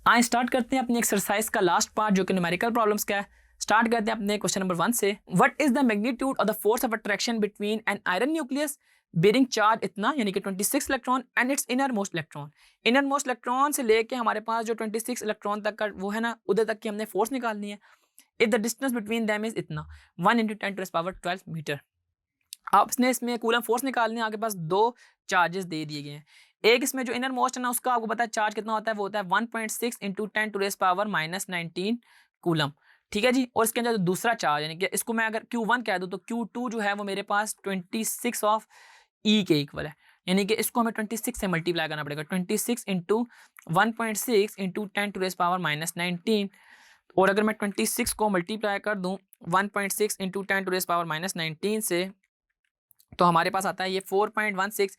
आए स्टार्ट करते हैं अपनी एक्सरसाइज का लास्ट पार्ट जो कि न्यूमेरिकल प्रॉब्लम्स का है। स्टार्ट करते हैं अपने क्वेश्चन नंबर 1 से। What is the magnitude of the force of attraction between an iron nucleus bearing charge इतना यानी कि 26 electron and its inner most electron. Inner most electron से लेके हमारे पास जो 26 इलेक्ट्रॉन तक का वो है ना, उधर तक की हमने फोर्स निकालनी है। If the distance between them is इतना 1 × 10⁻12 मीटर। आपने इसमें कूलम फोर्स निकालनी है। आपके पास दो चार्जेस दे दिए गए हैं। एक इसमें जो इनर मोस्ट है ना, उसका आपको पता है चार्ज कितना होता है, वो होता है 1.6 × 10⁻−19 कूलम। ठीक है जी। और इसके अंदर जो दूसरा चार्ज यानी कि इसको मैं अगर Q1 कह दूं तो Q2 जो है वो मेरे पास 26 ऑफ E के इक्वल है। यानी कि इसको हमें 26 से मल्टीप्लाई करना पड़ेगा। 26 × 1.6 × 10⁻−19। और अगर मैं 26 को मल्टीप्लाई कर दूं 1.6 × 10⁻−19 से, तो हमारे पास आता है ये 4.16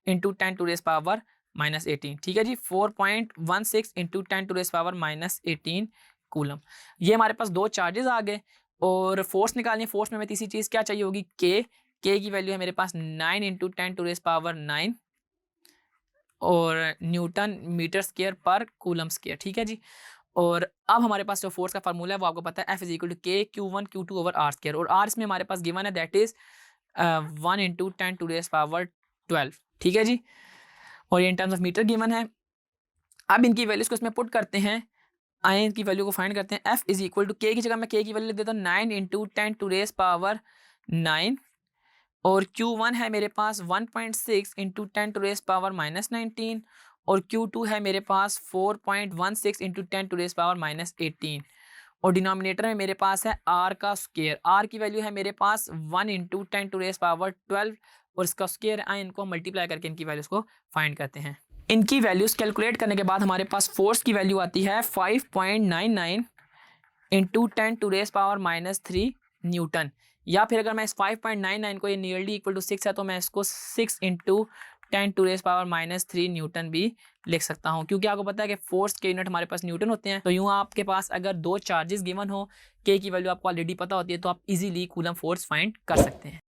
× 10⁻−18। ठीक है जी। 4.16 × 10⁻−18 कूलम। ये हमारे पास दो चार्जेस आ गए। और फोर्स निकालनी है। फोर्स में हमें तीसरी चीज़ क्या चाहिए होगी, के की वैल्यू है मेरे पास 9 × 10⁻9 और न्यूटन मीटर स्क्वायर पर कूलम स्क्वायर। ठीक है जी। और अब हमारे पास जो फोर्स का फार्मूला है वो आपको पता है, F = K Q1 Q2 over R square. और R इसमें हमारे पास गिवन है, दैट इज 1 × 10⁻12। ठीक है जी। और ये in terms of metre given है। अब इनकी वैल्यूज को इसमें पुट करते हैं, आए इनकी वैल्यू को फाइंड करते हैं। F = K की जगह मैं K की वैल्यू लिख देता हूँ 9 × 10⁻9 और Q1 है मेरे पास 1.6 × 10⁻−19 और Q2 है मेरे पास 4.16 × 10⁻−18 और डिनोमिनेटर में मेरे पास है R का स्क्वायर। R की वैल्यू है मेरे पास 1 × 10⁻12 और इसका स्क्वायर आए, इनको मल्टीप्लाई करके इनकी वैल्यूज को फाइंड करते हैं। इनकी वैल्यूज कैलकुलेट करने के बाद हमारे पास फोर्स की वैल्यू आती है 5.99 × 10⁻−3 न्यूटन। या फिर अगर मैं इस 5.99 को, ये नियरली इक्वल टू 6 है, तो मैं इसको 6 × 10⁻−3 न्यूटन भी लिख सकता हूँ, क्योंकि आपको पता है कि फोर्स के यूनिट हमारे पास न्यूटन होते हैं। तो यूँ आपके पास अगर दो चार्जेस गिवन हो, के की वैल्यू आपको ऑलरेडी पता होती है, तो आप इजीली कूलम फोर्स फाइंड कर सकते हैं।